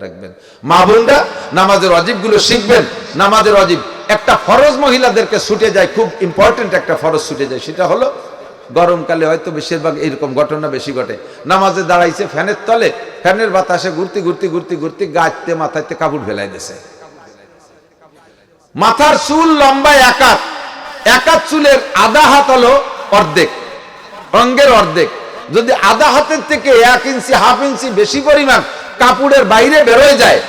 রাখবেন। মা বোনরা নামাজের ওয়াজিবগুলো শিখবেন। নামাজের ওয়াজিব একটা ফরজ মহিলাদেরকে ছুটে যায়, খুব ইম্পর্টেন্ট একটা ফরজ ছুটে যায়, সেটা হলো গরমকালে হয়তো বেশিরভাগ এরকম ঘটনা বেশি ঘটে। নামাজে দাঁড়াইছে ফ্যানের তলে, ফ্যানের বাতাসে ঘুরতে ঘুরতে ঘুরতে ঘুরতে গাছতে মাথাতে কাপড় ফেলাই দিছে। মাথার চুল লম্বা একাত চুলের আধা হাত হলো অর্ধেক, অঙ্গের অর্ধেক। যদি আধা হাতের থেকে 1 ইঞ্চি হাফ ইঞ্চি বেশি পরিমাণ কাপড়ের বাইরে বেরোয় যায়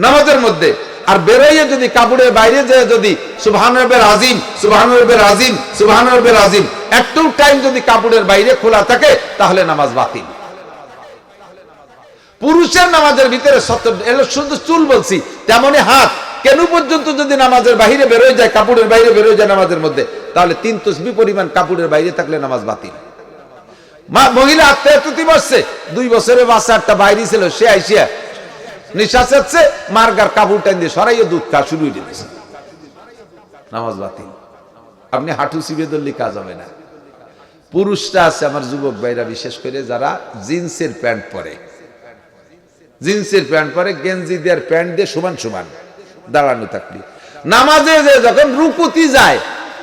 নামাজের মধ্যে, আর বেরোয় যদি কাপড়ের বাইরে যায়, যদি সুবহান রাব্বিল আযীম সুবহান রাব্বিল আযীম সুবহান রাব্বিল আযীম একটু টাইম যদি কাপড়ের বাইরে খোলা থাকে, তাহলে নামাজ বাতিল। পুরুষের নামাজের ভিতরে শুধু চুল বলছি, তেমনি হাত কেন পর্যন্ত যদি নামাজের বাইরে বেরোয় যায়, কাপড়ের বাইরে বেরোয় যায় নামাজের মধ্যে, তাহলে 3 তসবিহ পরিমাণ কাপড়ের বাইরে থাকলে নামাজ বাতিল। মহিলা আত্মীয়তি বসছে, 2 বছরের বাচ্চা একটা বাইরে ছিল, সে আইসিয়া নিঃশ্বাস হচ্ছে, মার্গার কাপড় টাইম দিয়ে সরাইয়ে দুধ খা শুরু হয়ে দিয়েছে, নামাজ বাতিল। আপনি হাঁটু চিবিয়ে ধরলে কাজ হবে না। পুরুষরা আছে আমার যুবক ভাইরা, বিশেষ করে যারা জিন্সের প্যান্ট পরে, গেঞ্জি দেওয়ার প্যান্ট দিয়ে সমান সমান দাঁড়ানো থাকলে নামাজে যে যখন রুকুতি যায়,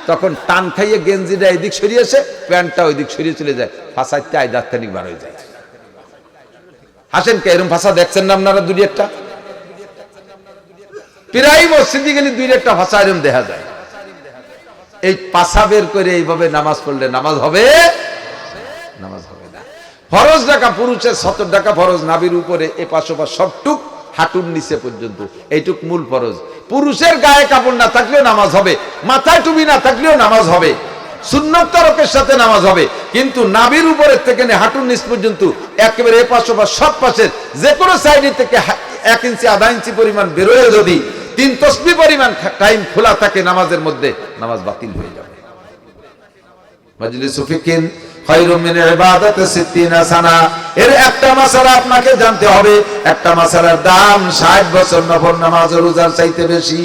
তখন টান খাইয়ে গেঞ্জিটা এদিক সরিয়ে আসে, প্যান্টটা ওই দিক সরিয়ে চলে যায়, ফাঁসাইতে আয় দাঁতখানিক বার হয়ে যায়। হাসেন কে? এরকম ফাঁসা দেখছেন না আপনারা? 2-1টা প্রায় মসজিদে গেলে 2-1টা ফাঁসা এরকম দেখা যায়। এই পাশা বের করে এইভাবে নামাজ পড়লে নামাজ হবে? নামাজ হবে না। ফরজ ঢাকা পুরুষের 70 ঢাকা ফরজ, নাভির উপরে এ পাশ ওপাশ সবটুক হাঁটুর নিচে পর্যন্ত, এইটুক মূল ফরজ। পুরুষের গায়ে কাপড় না থাকলেও নামাজ হবে, মাথায় টুপি না থাকলেও নামাজ হবে, সুন্নত তারকের সাথে নামাজ হবে। কিন্তু নাভির উপরের থেকে হাঁটুর নিচ পর্যন্ত একেবারে এ পাশ ওপাশ সব পাশের যে কোনো সাইডে থেকে 1 ইঞ্চি আধা ইঞ্চি পরিমাণ বেরোয় যদি 3 তসবিহ পরিমাণ টাইম খোলা থাকে নামাজের মধ্যে, নামাজ বাতিল হয়ে যাবে। মাজলিসু ফিকিন খায়রুম মিন ইবাদাতি 60 সানা। এর একটা মাসালা আপনাকে জানতে হবে, একটা মাসালার দাম 60 বছর নফল নামাজ ও রোজার চাইতে বেশি।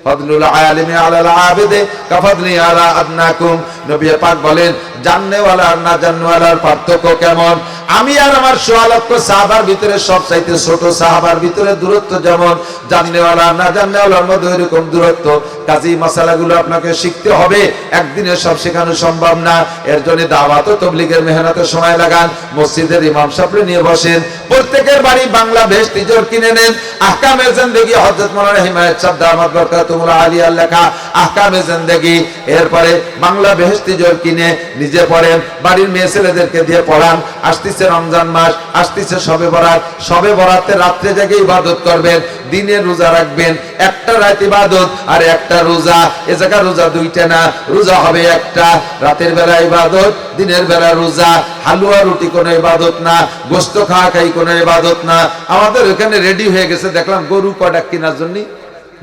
ফাদলুল আলিমি আলাল আবিদে কাফাদলি আলা আদনাকুম। নবী পাক বলেন, জাননেওয়ালা আর না জাননেওয়ালার পার্থক্য কেমন? আমি আর আমার 1.5 লক্ষ সাহাবার ভিতরে সবচাইতে ছোট সাহাবার ভিতরে দূরত্ব যেমন, জাননেওয়ালা না জাননেওয়ালার মধ্যে এরকম দূরত্ব। কাজী মাসালাগুলো আপনাকে শিখতে হবে, একদিনে সব শেখানো সম্ভব না। এর জন্য দাওয়াত ও তাবলীগের মেহনতে সময় লাগান, মসজিদের ইমাম সাহেব নিয়ে বসেন, প্রত্যেকের বাড়ি বাংলা ভেজ তিজোর কিনে নেন। আহকামে জিন্দেগি হযরত মাওলানা হিমায়েত সাহেব দামাত বরকাতুহুল আলিয়ার লেখা আহকামে জিন্দেগি, এরপরে বাংলা ভেজ তিজোর কিনে নিজে পড়েন, বাড়ির মেয়ে ছেলেদেরকে দিয়ে পড়ান। আসতেছে রমজান মাস, আসতেছে শবে বরাত, শবে বরাতে রাত্রে জেগে ইবাদত করবেন, দিনে রোজা রাখবেন। একটা রাত ইবাদত আর একটা রোজা, এ জায়গা রোজা 2টা না, রোজা হবে একটা। রাতের বেলা ইবাদত, দিনের বেলা রোজা। হালুয়া রুটি কোনো ইবাদত না, গোশত খাওয়া খাই কোনো ইবাদত না। আমাদের এখানে রেডি হয়ে গেছে, দেখলাম গরু কটা কেনার জন্য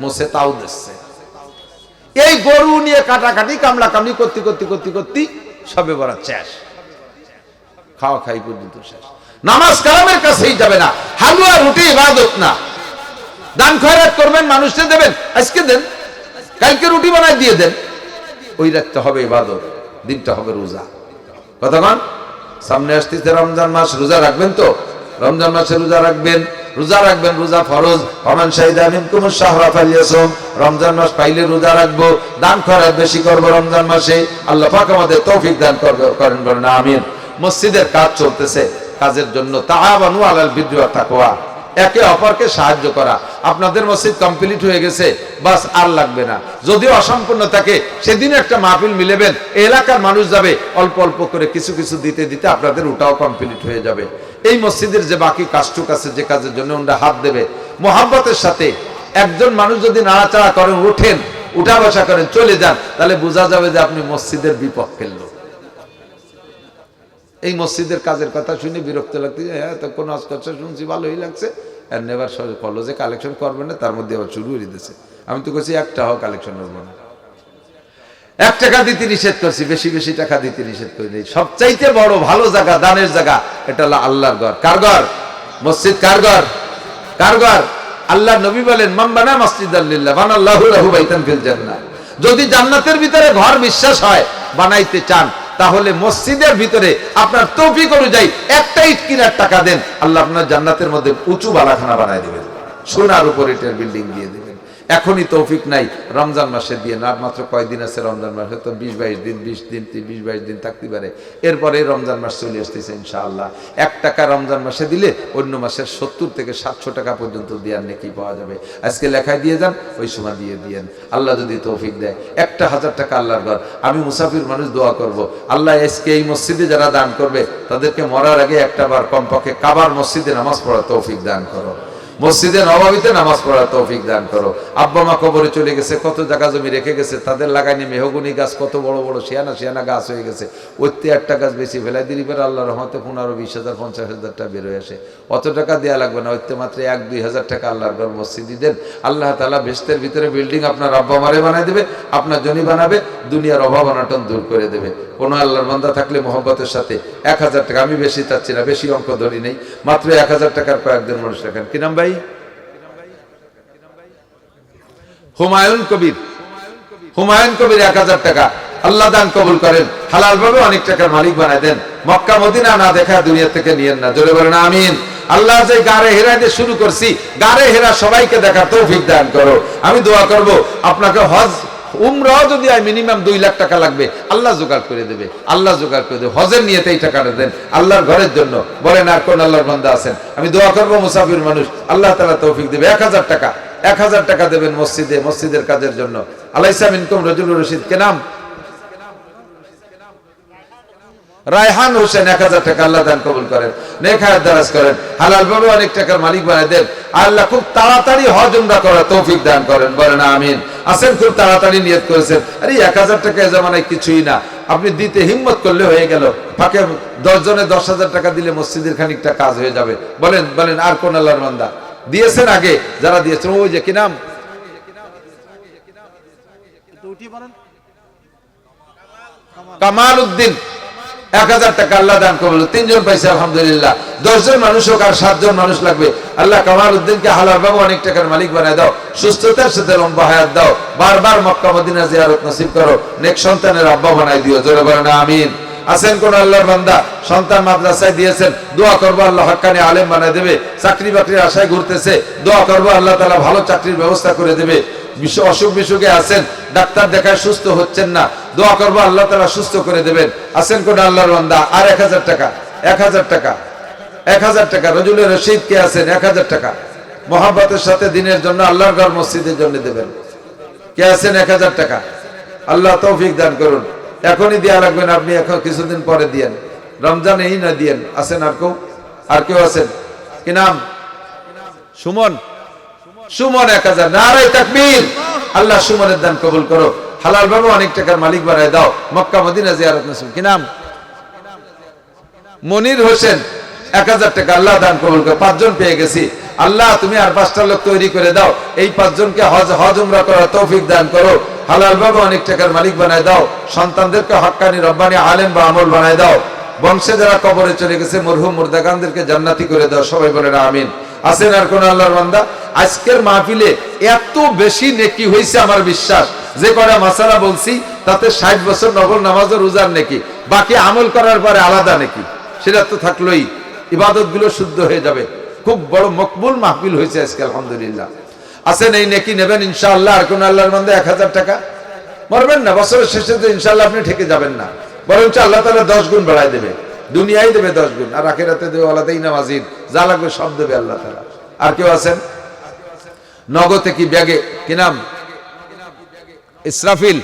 মোসে তাও দিচ্ছে। এই গরু নিয়ে কাটাকাটি কামলা কামলি করতে করতে করতে করতে সবে বরাত শেষ, খাওয়া খাই পর্যন্ত শেষ। নামাজ কালামের কাছেই যাবে না, হালুয়া রুটি ইবাদত না। দান খয়রাত করবেন, মানুষকে দেবেন, আজকে দেন, কালকে রুটি বানাই দিয়ে দেন, ওই রাতটা হবে ইবাদত, দিনটা হবে রোজা। কতক্ষণ? সামনে আসতেছে রমজান মাস, রোজা রাখবেন তো? রমজান মাসে রোজা রাখবেন, রোজা ফরজ। ওমান শাহিদা মিনকুমুশ শাহরা ফালিয়াসুম। রমজান মাস পাইলে রোজা রাখবো, দান খয়রাত বেশি করব রমজান মাসে। আল্লাহ পাক আমাদের তৌফিক দান করেন, বলেন আমিন। মসজিদের কাজ চলতেছে, কাজের জন্য তাআওয়ানু আলাল বিররি ওয়াত তাকওয়া, একে অপরকে সাহায্য করা। আপনাদের মসজিদ কমপ্লিট হয়ে গেছে, বাস আর লাগবে না। যদিও অসম্পূর্ণ থাকে, সেদিন একটা মাহফিল মিলেবেন, এলাকার মানুষ যাবে, অল্প অল্প করে কিছু কিছু দিতে দিতে আপনাদের ওটাও কমপ্লিট হয়ে যাবে। এই মসজিদের যে বাকি কাজটুক আছে, যে কাজের জন্য ওরা হাত দেবে মোহাব্বতের সাথে, একজন মানুষ যদি নাড়াচাড়া করেন, ওঠেন, উঠা বসা করেন, চলে যান, তাহলে বোঝা যাবে যে আপনি মসজিদের বিপক্ষের লোক। এই মসজিদের কাজের কথা শুনে বিরক্ত লাগতে, হ্যাঁ তো কোন কথা শুনছি ভালোই লাগছে, আর নেবার কলেজে কালেকশন করবে না, তার মধ্যে আবার শুরু করে দিতেছে। আমি তো বলছি 1 টাকাও কালেকশন করবো না, 1 টাকা দিতে নিষেধ করছি, বেশি বেশি টাকা দিতে নিষেধ করি নেই। সবচাইতে বড় ভালো জায়গা, দানের জায়গা, এটা হলো আল্লাহর ঘর। কার ঘর? মসজিদ। কার ঘর? কার ঘর? আল্লাহ নবী বলেন, মান বানা মাসজিদান লিল্লাহ বানাল্লাহু লাহু বাইতান ফিল জান্নাহ। যদি জান্নাতের ভিতরে ঘর বিশ্বাস হয়, বানাইতে চান, তাহলে মসজিদের ভিতরে আপনার তৌফিক অনুযায়ী একটা ইট কিনার টাকা দেন, আল্লাহ আপনার জান্নাতের মধ্যে উঁচু বালাখানা বানায় দিবেন, সোনার উপর ইটের বিল্ডিং দিয়ে দিবেন। এখনই তৌফিক নাই, রমজান মাসে দিয়ে না, মাত্র কয়দিন আছে রমজান মাসে, তো 20-22 দিন 20-22 দিন থাকতে পারে, এরপরে রমজান মাস চলে আসতেছে ইনশাআল্লাহ। 1 টাকা রমজান মাসে দিলে অন্য মাসের 70 থেকে 700 টাকা পর্যন্ত দেওয়ার নেকি পাওয়া যাবে। আজকে লেখায় দিয়ে যান, ওই সময় দিয়ে দিয়েন, আল্লাহ যদি তৌফিক দেয়। 1000 টাকা আল্লাহর ঘর, আমি মুসাফির মানুষ দোয়া করব, আল্লাহ আজকে এই মসজিদে যারা দান করবে তাদেরকে মরার আগে একটা বার কমপক্ষে কাবার মসজিদে নামাজ পড়ার তৌফিক দান করো, মসজিদে নববীতে নামাজ পড়ার তৌফিক দান করো। আব্বা মা কবরে চলে গেছে, কত জায়গা জমি রেখে গেছে, তাদের লাগাইনি মেহগুনি গাছ, কত বড় বড় শিয়ানা গাছ হয়ে গেছে, ওইতে একটা গাছ বেশি ফেলাই দিলি পরে আল্লাহ রহমতে 15-20,000 50,000 টাকা বেরোয় আসে। অত টাকা দেওয়া লাগবে না, ওইতে মাত্র 1-2 হাজার টাকা আল্লাহর ঘর মসজিদে দেন, আল্লাহ তাআলা বেহেশতের ভিতরে বিল্ডিং আপনার আব্বা মারে বানাই দেবে, আপনার জনি বানাবে, দুনিয়ার অভাব অনটন দূর করে দেবে। কোনো আল্লাহর বান্দা থাকলে মহব্বতের সাথে 1000 টাকা, আমি বেশি চাচ্ছি না, বেশি অঙ্ক ধরি নেই, মাত্র 1000 টাকার কয়েকজন মানুষ রাখেন। কি নাম ভাই? হুমায়ুন কবির। হুমায়ুন কবির 1000 টাকা, আল্লাহ দান কবুল করেন, হালাল ভাবে অনেক টাকার মালিক বানায় দেন। মক্কা মদিনা না দেখা দুনিয়া থেকে নিয়েন না, জোরে বলেন আমিন। আল্লাহ যে গারে হেরা দিয়ে শুরু করছি, গারে হেরা সবাইকে দেখার তৌফিক দান করো। আমি দোয়া করব আপনাকে হজ উমরাও যদি হয় মিনিমাম 2 লাখ টাকা লাগবে, আল্লাহ জোগাড় করে দেবে, আল্লাহ জোগাড় করে দেবে। হজের নিয়তে এই টাকাটা দেন আল্লাহর ঘরের জন্য। বলেন আর কোন আল্লাহর বান্দা আছেন? আমি দোয়া করব মুসাফির মানুষ, আল্লাহ তাআলা তৌফিক দেবে। 1000 টাকা, 1000 টাকা দেবেন মসজিদে, মসজিদের কাজের জন্য। আলাইসা মিনকুম রাজুলুর রশিদ, কে নাম? রায়হান হোসেন, 1000 টাকা, আল্লাহ দান কবুল করেন, নেক হায়াত দারাজ করেন, হালাল ভাবে অনেক টাকার মালিক বানায় দেন। আল্লাহ খুব তাড়াতাড়ি হজ উমরা করার তৌফিক দান করেন, বলেন আমিন। আছেন খুব তাড়াতাড়ি নিয়ত করেছেন, আরে 1000 টাকা এ জামানায় কিছুই না, আপনি দিতে হিম্মত করলে হয়ে গেল। ফাঁকে 10 জনে 10,000 টাকা দিলে মসজিদের খানিকটা কাজ হয়ে যাবে। বলেন বলেন আর কোন আল্লাহর বান্দা দিয়েছেন? আগে যারা দিয়েছেন, ওই যে কি নাম, কামাল উদ্দিন, 1000 টাকা, আল্লাহ দান কবুল। 3 জন পাইছে আলহামদুলিল্লাহ। 10 জন মানুষ হোক আর 7 জন মানুষ লাগবে, আল্লাহ কামাল উদ্দিনকে হালাল ভাবে অনেক টাকার মালিক বানায় দাও, সুস্থতার সাথে লম্বা হায়াত দাও, বারবার মক্কা মদিনা জিয়ারত নসিব করো, নেক সন্তানের আব্বা বানাই দিও, জোরে বলেন আমিন। আছেন কোন আল্লাহর বান্দা সন্তান মাদ্রাসায় দিয়েছেন, দোয়া করবো আল্লাহ হক্কানি আলেম বানায় দেবে, চাকরি বাকরির আশায় ঘুরতেছে, দোয়া করবো আল্লাহ তাআলা ভালো চাকরির ব্যবস্থা করে দেবে। অসুখ বিসুখে আছেন, ডাক্তার দেখায় সুস্থ হচ্ছেন না, দোয়া করবো আল্লাহ তাআলা সুস্থ করে দেবেন। আছেন কোন আল্লাহর বান্দা? আর 1000 টাকা, 1000 টাকা, 1000 টাকা। রজুলের রশিদ কে আছেন? 1000 টাকা মহব্বতের সাথে দিনের জন্য, আল্লাহর ঘর মসজিদের জন্য দেবেন। কে আছেন? 1000 টাকা, আল্লাহ তৌফিক দান করুন। এখনই দেয়া লাগবে না, আপনি এখন কিছুদিন পরে দিয়েন, রমজানেই না দিয়েন। আছেন আর কেউ? আর কেউ আছেন? কি নাম? সুমন। সুমন 1000, নারে তাকবীর। আল্লাহ সুমনের দান কবুল করো, হালাল ভাবে অনেক টাকার মালিক বানায় দাও, মক্কা মদিনা জিয়ারত নসিব। কি নাম? মনির হোসেন, 1000 টাকা, আল্লাহ দান কবুল করো। 5 জন পেয়ে গেছি, আল্লাহ তুমি আর 5টা লোক তৈরি করে দাও, এই 5 জনকে হজ উমরা করার তৌফিক দান করো, হালাল ভাবে অনেক টাকার মালিক বানায় দাও, সন্তানদেরকে হক্কানি রব্বানি আলেম বা আমল বানায় দাও, বংশে যারা কবরে চলে গেছে মরহুম মুর্দাগানদেরকে জান্নাতি করে দাও, সবাই বলেন আমিন। আছেন আর কোন আল্লাহর বান্দা? আজকের মাহফিলে এত বেশি নেকি হয়েছে, আমার বিশ্বাস যে কটা মাসালা বলছি তাতে 60 বছর নফল নামাজ ও রোজার নেকি, বাকি আমল করার পরে আলাদা নেকি, সেটা তো থাকলোই, ইবাদত গুলো শুদ্ধ হয়ে যাবে। খুব বড় মকবুল মাহফিল হয়েছে আজকে আলহামদুলিল্লাহ। আছেন এই নেকি নেবেন ইনশাআল্লাহ। আর কোন আল্লাহর বান্দা 1000 টাকা? মরবেন না, বছরের শেষে তো ইনশাআল্লাহ আপনি ঠেকে যাবেন না, বরঞ্চ আল্লাহ তাআলা 10 গুণ বাড়ায় দেবে, দুনিয়ায় দেবে 10 গুণ, আর আখিরাতে দেবে আলাদাই না মাজিদ, যা লাগবে সব দেবে আল্লাহ তাআলা। আর কেউ আছেন? নগদে কি ব্যাগে? কি নাম? ইসরাফিল।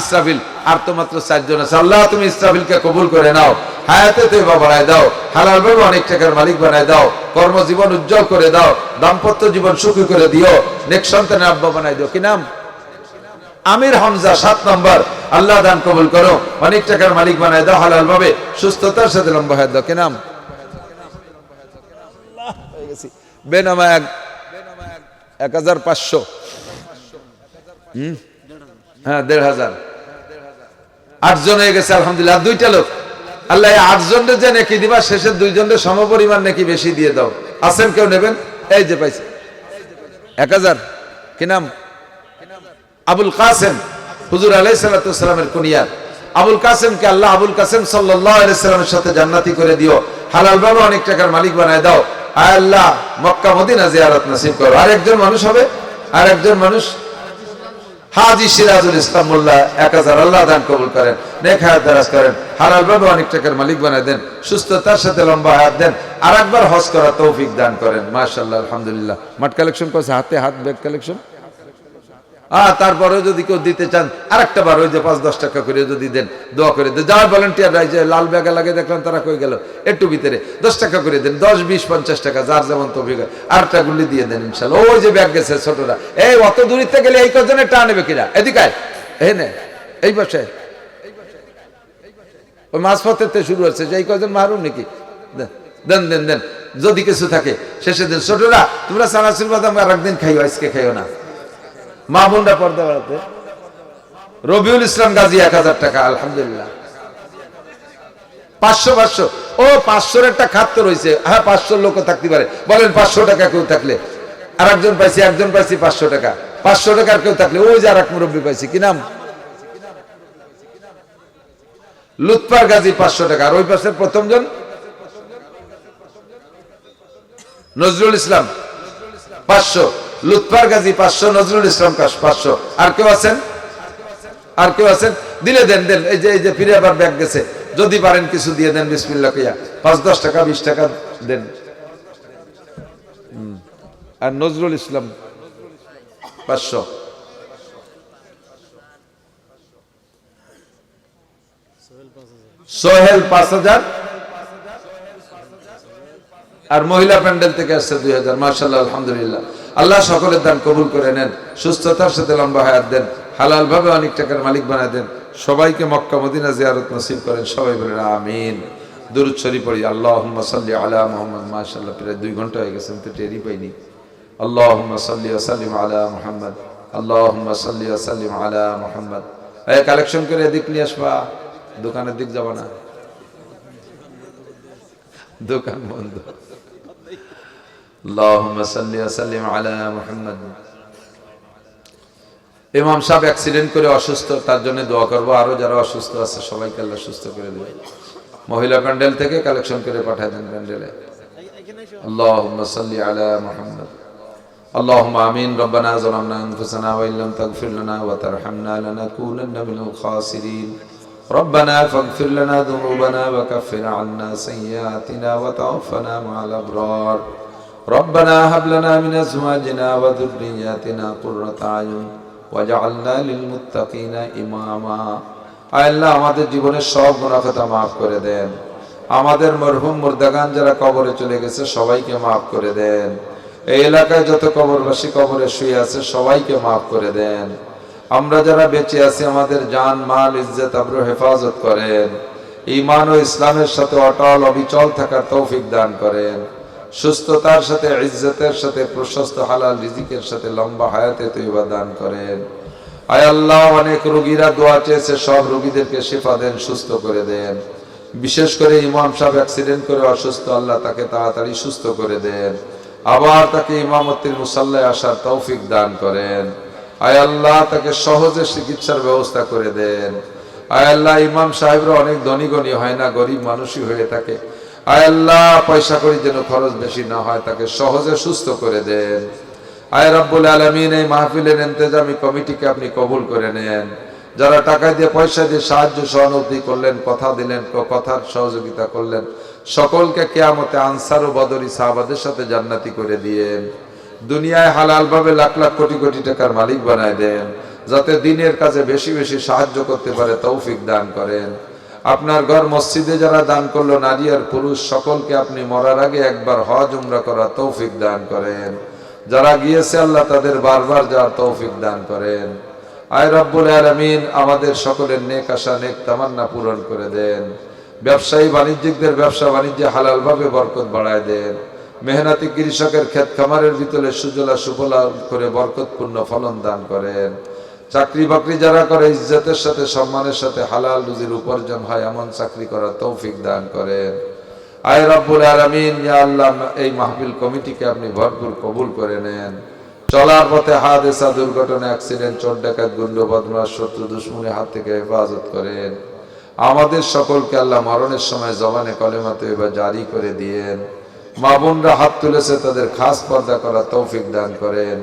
ইসরাফিল। আর তো মাত্র 4 জন আছে, আল্লাহ তুমি ইসরাফিলকে কবুল করে নাও, হায়াতে তয়বা বাড়ায় দাও, হালাল ভাবে অনেক টাকার মালিক বানায় দাও, কর্মজীবন উজ্জ্বল করে দাও, দাম্পত্য জীবন সুখী করে দিও, নেক সন্তানের আব্বা বানায় দিও। কি নাম? আমির হামজা, 7 নম্বর, আল্লাহ দান কবুল করো, অনেক টাকার মালিক বানায় দাও, হালাল ভাবে সুস্থতার সাথে লম্বা হায়াত দাও। কি নাম? বেনামা 1500। হ্যাঁ 1500। 8 জন হয়ে গেছে আলহামদুলিল্লাহ। 2টা লোক, আল্লাহ 8 জনের যে নেকি দিবা শেষের 2 জনের সমপরিমাণ নেকি বেশি দিয়ে দাও। আছেন কেউ নেবেন? এই যে পাইছে 1000। কি নাম? আবুল কাসেম, হুজুর আলাইহিস সালাতু ওয়াস সালামের কুনিয়া। আবুল কাসেমকে আল্লাহ আবুল কাসেম সাল্লাল্লাহু আলাইহি সাল্লামের সাথে জান্নাতি করে দিও, হালাল ভাবে অনেক টাকার মালিক বানায় দাও। আয় আল্লাহ মক্কা মদিনা জিয়ারত নসিব করো। আরেকজন মানুষ হবে, আরেকজন মানুষ হাজী সিরাজুল ইসলাম মোল্লা 1000 আল্লাহ দান কবুল করেন, নেক হায়াত দারাজ করেন, হালাল ভাবে অনেক টাকার মালিক বানায় দেন, সুস্থতার সাথে লম্বা হায়াত দেন, আরেকবার হজ করার তৌফিক দান করেন। মাশাআল্লাহ আলহামদুলিল্লাহ। মাঠ কালেকশন করছে, হাতে হাত ব্যাগ কালেকশন। তারপরে যদি কেউ দিতে চান আরেকটা বার ওই যে 5-10 টাকা করে যদি দেন, দোয়া করে দেন। যারা ভলান্টিয়ার যে লাল ব্যাগে লাগে দেখলাম তারা কই গেল, একটু ভিতরে 10 টাকা করে দেন, 10, 20, 50 টাকা যার যেমন তৌফিক। আরেকটা গুলি দিয়ে দেন ইনশাআল্লাহ। ওই যে ব্যাগ গেছে ছোটরা, এই অত দূরিতে গেলে এই কজনে টা নেবে কিনা, এদিকে এই নে এই পাশে ওই মাঝপথের শুরু হচ্ছে যে এই কজন মারুম নাকি, দেন দেন দেন যদি কিছু থাকে শেষে দেন। ছোটরা তোমরা চানাচুর বাদাম আর একদিন খাইও, আজকে খাইও না। মা বোনরা পর্দা বাড়াতে রবিউল ইসলাম গাজী 1000 টাকা আলহামদুলিল্লাহ। 500 ও 500 একটা খাদ্য রয়েছে। হ্যাঁ 500 লোক থাকতে পারে, বলেন 500 টাকা কেউ থাকলে। আর একজন পাইছি, একজন পাইছি 500 টাকা। 500 টাকার কেউ থাকলে ওই যে আর এক মুরব্বী পাইছি, কি নাম, লুৎফার গাজী 500 টাকা। আর ওই পাশের প্রথম জন নজরুল ইসলাম 500, লুৎফার গাজী 500, নজরুল ইসলাম 500। আর কেউ আছেন, আর কেউ আছেন দিলে দেন দেন। এই যে ফিরে আবার ব্যাগ গেছে, যদি পারেন কিছু দিয়ে দেন বিসমিল্লাহ কইয়া। 5-10 টাকা 20 টাকা দেন। আর নজরুল ইসলাম 500। সোহেল 5000। আর মহিলা প্যান্ডেল থেকে আসছে 2000। মাশাআল্লাহ আলহামদুলিল্লাহ। আল্লাহ সকলের দান কবুল করে নেন, সুস্থতার সাথে লম্বা হায়াত দেন, হালাল ভাবে অনেক টাকার মালিক বানায় দেন, সবাইকে মক্কা মদিনা জিয়ারত নসিব করেন। সবাই বলেন আমিন। দুরূদ শরীফ পড়ি। আল্লাহুম্মা সাল্লি আলা মুহাম্মদ। মাশাআল্লাহ প্রায় 2 ঘন্টা হয়ে গেছে, আমি তো টেরই পাইনি। আল্লাহুম্মা সাল্লি ওয়া সাল্লিম আলা মুহাম্মদ। আল্লাহুম্মা সাল্লি ওয়া সাল্লিম আলা মুহাম্মদ। এই কালেকশন করে এদিক নিয়ে আসবা, দোকানের দিক যাবা না, দোকান বন্ধ। আল্লাহুম্মা সাল্লি ওয়া সাল্লিম আলা মুহাম্মদ। ইমাম সাহেব অ্যাক্সিডেন্ট করে অসুস্থ, তার জন্য দোয়া করব। আরো যারা অসুস্থ আছে সবাইকে আল্লাহ সুস্থ করে দেবে। মহিলা প্যান্ডেল থেকে কালেকশন করে পাঠায় দেন প্যান্ডেলে। আল্লাহুম্মা সাল্লি আলা মুহাম্মদ। আল্লাহুম্মা আমিন। রব্বানা যালামনা আনফুসানা ওয়া ইল্লাম তাগফির লানা ওয়া তারহামনা লানাকুনান্না মিনাল খাসিরিন। ربنا فاغفر لنا ذنوبنا وكفر عنا سيئاتنا وتوفنا مع الأبرار. ربنا هب لنا من أزواجنا وذرياتنا قرة أعين واجعلنا للمتقين إماما. আল্লাহ আমাদের জীবনের সব গুনাহ খাতা maaf করে দেন। আমাদের মরহুম মুর্দাগান যারা কবরে চলে গেছে সবাইকে maaf করে দেন। এই এলাকায় যত কবরবাসী কবরে শুয়ে আছে সবাইকে maaf করে দেন। আমরা যারা বেঁচে আছি আমাদের জান মাল ইজ্জত আবরু হেফাজত করেন। ঈমান ও ইসলামের সাথে অটল অবিচল থাকার তৌফিক দান করেন। সুস্থতার সাথে ইজ্জতের সাথে প্রশস্ত হালাল রিজিকের সাথে লম্বা হায়াতে তৈবা দান করেন। আয় আল্লাহ অনেক রোগীরা দোয়া চেয়েছে, সব রোগীদেরকে শিফা দেন, সুস্থ করে দেন। বিশেষ করে ইমাম সাহেব অ্যাক্সিডেন্ট করে অসুস্থ, আল্লাহ তাকে তাড়াতাড়ি সুস্থ করে দেন। আবার তাকে ইমামতির মুসাল্লায় আসার তৌফিক দান করেন। আয় আল্লাহ তাকে সহজে চিকিৎসার ব্যবস্থা করে দেন। আয় আল্লাহ ইমাম সাহেবরা অনেক ধনী গণী হয় না, গরিব মানুষই হয়ে থাকে। আয় আল্লাহ পয়সা করি যেন খরচ বেশি না হয়, তাকে সহজে সুস্থ করে দেন। আয় রব্বুল আলামিন এই মাহফিলের ইন্তেজামি কমিটিকে আপনি কবুল করে নেন। যারা টাকা দিয়ে পয়সা দিয়ে সাহায্য সহানুভূতি করলেন, কথা দিলেন, কথার সহযোগিতা করলেন, সকলকে কিয়ামতে আনসার ও বদরি সাহাবাদের সাথে জান্নাতি করে দিয়েন। দুনিয়ায় হালাল ভাবে লাখ লাখ কোটি কোটি টাকার মালিক বানায় দেন, যাতে দিনের কাজে বেশি বেশি সাহায্য করতে পারে তৌফিক দান করেন। আপনার ঘর মসজিদে যারা দান করলো, নারী আর পুরুষ সকলকে আপনি মরার আগে একবার হজ উমরা করার তৌফিক দান করেন। যারা গিয়েছে আল্লাহ তাদের বারবার যাওয়ার তৌফিক দান করেন। আয় রব্বুল আলামিন আমাদের সকলের নেক আশা নেক তামান্না পূরণ করে দেন। ব্যবসায়ী বাণিজ্যিকদের ব্যবসা বাণিজ্যে হালাল ভাবে বরকত বাড়ায় দেন। মেহনতি কৃষকের ক্ষেত খামারের ভিতরে সুজলা সুফলা করে বরকতপূর্ণ ফলন দান করেন। চাকরি বাকরি যারা করে ইজ্জতের সাথে সম্মানের সাথে হালাল রুজির উপার্জন হয় এমন চাকরি করার তৌফিক দান করেন। আয় রব্বুল আলামিন ইয়া আল্লাহ এই মাহফিল কমিটিকে আপনি ভরপুর কবুল করে নেন। চলার পথে হাদেসা দুর্ঘটনা অ্যাক্সিডেন্ট চোর ডাকাত গুন্ড বদমাশ শত্রু দুশমনের হাত থেকে হেফাজত করেন। আমাদের সকলকে আল্লাহ মরণের সময় জবানে কলেমা তয়্যিবা জারি করে দিয়েন। মা বোনরা হাত তুলেছে, তাদের খাস পর্দা করা তৌফিক দান করেন।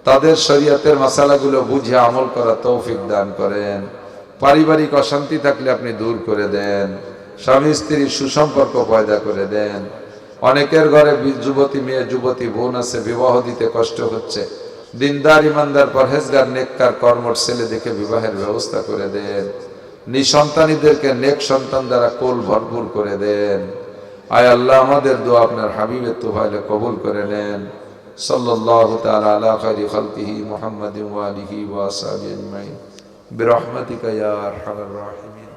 তাদের শরীয়তের মাসালাগুলো বুঝে আমল করা তৌফিক দান করেন। পারিবারিক অশান্তি থাকলে আপনি দূর করে দেন। স্বামী স্ত্রীর সুসম্পর্ক পয়দা করে দেন। অনেকের ঘরে যুবতী মেয়ে, যুবতী বোন আছে, বিবাহ দিতে কষ্ট হচ্ছে। দিনদার, ইমানদার, পরহেজগার, নেককার, কর্মঠ ছেলে দেখে বিবাহের ব্যবস্থা করে দেন। নিঃসন্তানীদেরকে নেক সন্তান দ্বারা কোল ভরপুর করে দেন। আয় আল্লাহ, আমাদের দোয়া আপনার হাবিবের তোফাইলে কবুল করে নেন। সাল্লাল্লাহু তাআলা আলা খায়রি খালকিহি মুহাম্মাদিন ওয়া আলিহি ওয়া আসহাবিহি আজমাইন বিরহমাতিকা ইয়া আরহামার রাহিমিন।